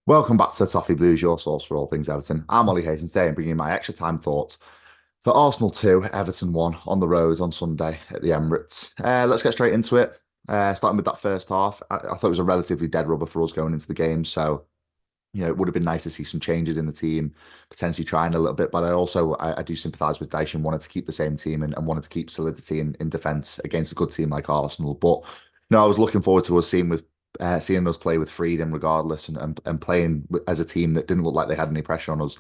Welcome back to the Toffee Blues, your source for all things Everton. I'm Ollie Hayes, and today I'm bringing my extra time thoughts for Arsenal 2, Everton 1 on the road on Sunday at the Emirates. Let's get straight into it. Starting with that first half, I thought it was a relatively dead rubber for us going into the game. So, it would have been nice to see some changes in the team, potentially trying a little bit. But I do sympathise with Dyche and wanted to keep the same team and wanted to keep solidity in defence against a good team like Arsenal. But no, I was looking forward to us seeing us play with freedom regardless and playing as a team that didn't look like they had any pressure on us.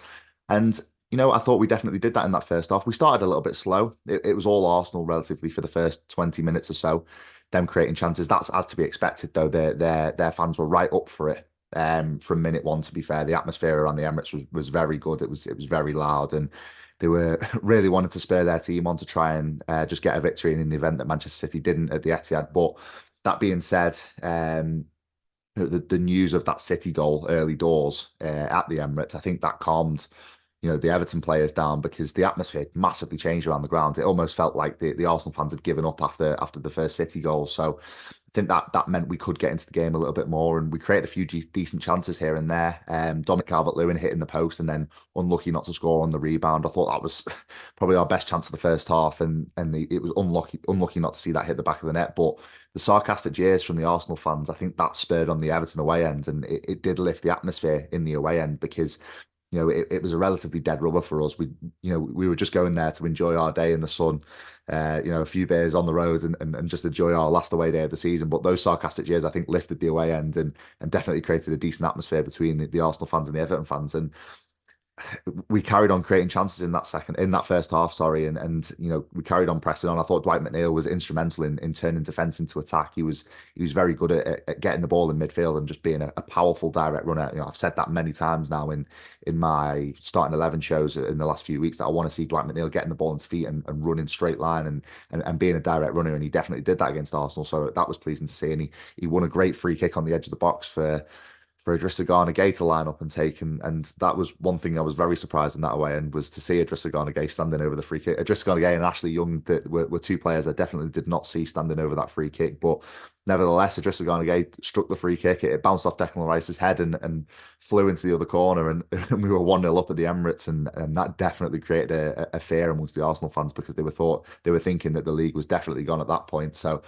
And I thought we definitely did that in that first half. We started a little bit slow. It was all Arsenal relatively for the first 20 minutes or so, them creating chances. That's as to be expected, though. Their fans were right up for it from minute one, to be fair. The atmosphere around the Emirates was very good. It was very loud, and they were really wanted to spur their team on to try and just get a victory in the event that Manchester City didn't at the Etihad. But that being said, the news of that City goal early doors at the Emirates, I think that calmed the Everton players down because the atmosphere massively changed around the ground. It almost felt like the Arsenal fans had given up after the first City goal. So I think that meant we could get into the game a little bit more, and we created a few decent chances here and there. Dominic Calvert-Lewin hitting the post and then unlucky not to score on the rebound. I thought that was probably our best chance of the first half, and it was unlucky not to see that hit the back of the net. But the sarcastic jeers from the Arsenal fans, I think that spurred on the Everton away end, and it did lift the atmosphere in the away end because it was a relatively dead rubber for us. We were just going there to enjoy our day in the sun, a few beers on the road and just enjoy our last away day of the season. But those sarcastic years, I think, lifted the away end and definitely created a decent atmosphere between the Arsenal fans and the Everton fans. And we carried on creating chances in that first half, sorry, and we carried on pressing on. I thought Dwight McNeil was instrumental in turning defence into attack. He was very good at getting the ball in midfield and just being a powerful direct runner. I've said that many times now in my starting 11 shows in the last few weeks that I want to see Dwight McNeil getting the ball into feet and running straight line and being a direct runner, and he definitely did that against Arsenal. So that was pleasing to see, and he won a great free kick on the edge of the box for Idrissa Gana Gueye to line up and take. And that was one thing I was very surprised in that way, and was to see Idrissa Gana Gueye standing over the free kick. Idrissa Gana Gueye and Ashley Young that were two players I definitely did not see standing over that free kick. But nevertheless, Idrissa Gana Gueye struck the free kick. It bounced off Declan Rice's head and flew into the other corner. And we were 1-0 up at the Emirates. And that definitely created a fear amongst the Arsenal fans because they were thinking that the league was definitely gone at that point. So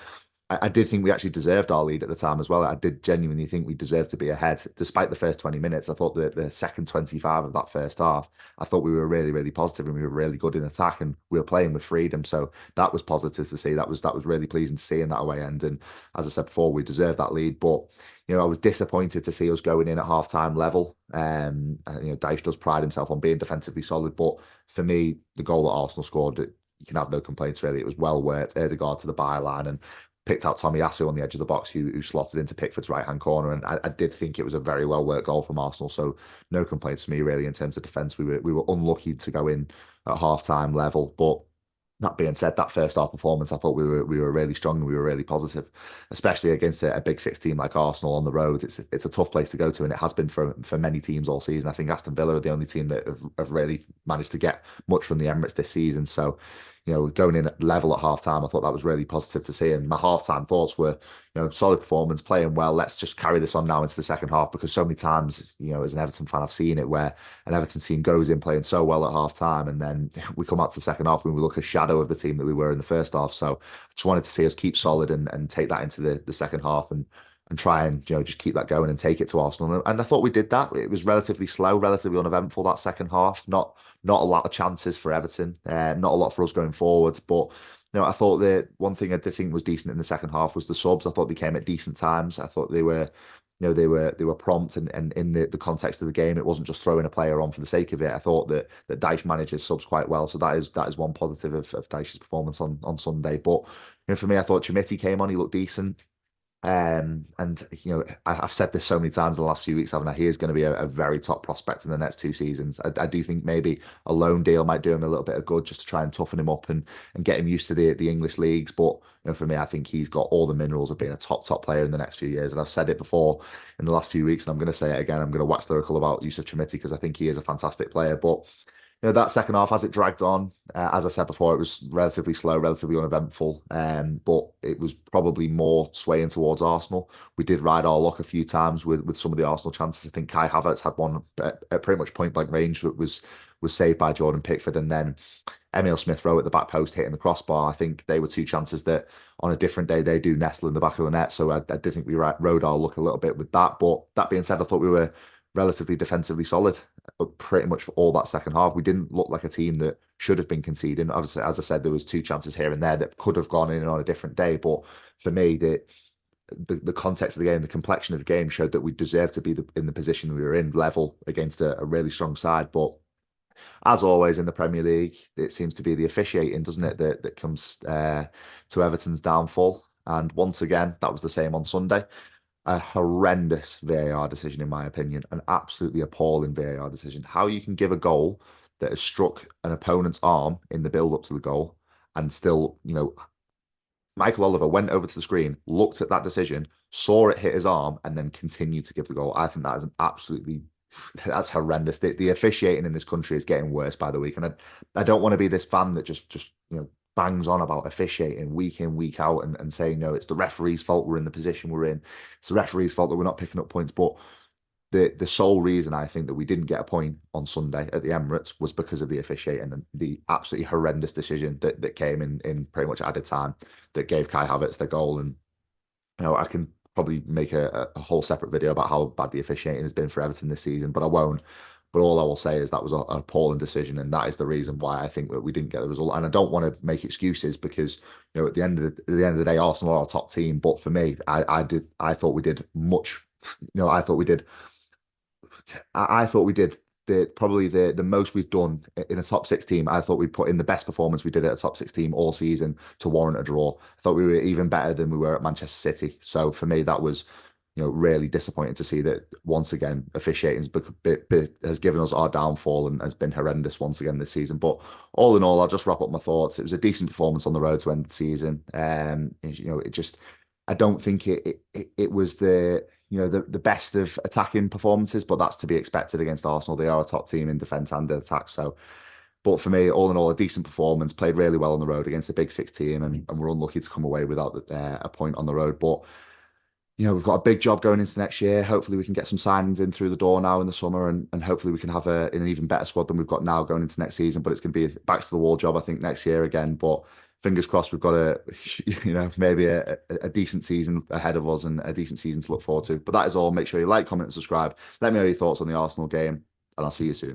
I did think we actually deserved our lead at the time as well. I did genuinely think we deserved to be ahead, despite the first 20 minutes. I thought that the second 25 of that first half, I thought we were really, really positive and we were really good in attack and we were playing with freedom. So that was positive to see. That was really pleasing to see in that away end. And as I said before, we deserved that lead. But I was disappointed to see us going in at half-time level. Dyche does pride himself on being defensively solid, but for me, the goal that Arsenal scored, you can have no complaints really. It was well worked. Erdegaard to the byline and picked out Tommy Yasu on the edge of the box, who slotted into Pickford's right hand corner, and I did think it was a very well worked goal from Arsenal. So no complaints for me really in terms of defence. We were unlucky to go in at half time level, but that being said, that first half performance, I thought we were really strong and we were really positive, especially against a big six team like Arsenal on the road. It's a tough place to go to, and it has been for many teams all season. I think Aston Villa are the only team that have really managed to get much from the Emirates this season. So going in at level at half time, I thought that was really positive to see. And my half time thoughts were, solid performance, playing well. Let's just carry this on now into the second half because so many times, as an Everton fan, I've seen it where an Everton team goes in playing so well at half time and then we come out to the second half and we look a shadow of the team that we were in the first half. So I just wanted to see us keep solid and take that into the second half and try and just keep that going and take it to Arsenal. And I thought we did that. It was relatively slow, relatively uneventful that second half. Not a lot of chances for Everton, not a lot for us going forwards. But I thought the one thing I did think was decent in the second half was the subs. I thought they came at decent times. I thought they were. They were prompt and in the context of the game, it wasn't just throwing a player on for the sake of it. I thought that Dyche manages subs quite well, so that is one positive of Dyche's performance on Sunday. But for me, I thought Chimiti came on, he looked decent. And I've said this so many times in the last few weeks, haven't I? He is going to be a very top prospect in the next two seasons. I do think maybe a loan deal might do him a little bit of good just to try and toughen him up and get him used to the English leagues. But for me, I think he's got all the minerals of being a top player in the next few years. And I've said it before in the last few weeks, and I'm going to say it again. I'm going to wax lyrical about Yusuf Chimiti because I think he is a fantastic player. But that second half, as it dragged on, as I said before, it was relatively slow, relatively uneventful. But it was probably more swaying towards Arsenal. We did ride our luck a few times with some of the Arsenal chances. I think Kai Havertz had one at pretty much point blank range that was saved by Jordan Pickford, and then Emil Smith Rowe at the back post hitting the crossbar. I think they were two chances that on a different day they do nestle in the back of the net. So I did think we rode our luck a little bit with that. But that being said, I thought we were relatively defensively solid pretty much for all that second half. We didn't look like a team that should have been conceding. Obviously, as I said, there was two chances here and there that could have gone in on a different day. But for me, the context of the game, the complexion of the game showed that we deserved to be in the position we were in, level against a really strong side. But as always in the Premier League, it seems to be the officiating, doesn't it, that comes to Everton's downfall. And once again, that was the same on Sunday. A horrendous VAR decision, in my opinion, an absolutely appalling VAR decision. How you can give a goal that has struck an opponent's arm in the build up to the goal and still, Michael Oliver went over to the screen, looked at that decision, saw it hit his arm, and then continued to give the goal. I think that is an absolutely that's horrendous. The officiating in this country is getting worse by the week, and I don't want to be this fan that just bangs on about officiating week in week out and saying no, it's the referee's fault we're in the position we're in. It's the referee's fault that we're not picking up points, but. The sole reason I think that we didn't get a point on Sunday at the Emirates was because of the officiating and the absolutely horrendous decision that came in pretty much added time that gave Kai Havertz the goal. And I can probably make a whole separate video about how bad the officiating has been for Everton this season, but I won't. But all I will say is that was an appalling decision, and that is the reason why I think that we didn't get the result. And I don't want to make excuses because at the end of the day, Arsenal are our top team. But for me, I thought we did much. I thought we did probably the most we've done in a top six team. I thought we put in the best performance we did at a top six team all season to warrant a draw. I thought we were even better than we were at Manchester City. So for me, that was really disappointing to see that once again officiating has given us our downfall and has been horrendous once again this season. But all in all, I'll just wrap up my thoughts. It was a decent performance on the road to end the season. It just I don't think it was the best of attacking performances, but that's to be expected against Arsenal. They are a top team in defence and in attack. So, but for me, all in all, a decent performance. Played really well on the road against a big six team, and we're unlucky to come away without a point on the road. But we've got a big job going into next year. Hopefully, we can get some signings in through the door now in the summer, and hopefully we can have an even better squad than we've got now going into next season. But it's going to be a backs to the wall job, I think, next year again. But fingers crossed, we've got maybe a decent season ahead of us and a decent season to look forward to. But that is all. Make sure you like, comment, and subscribe. Let me know your thoughts on the Arsenal game, and I'll see you soon.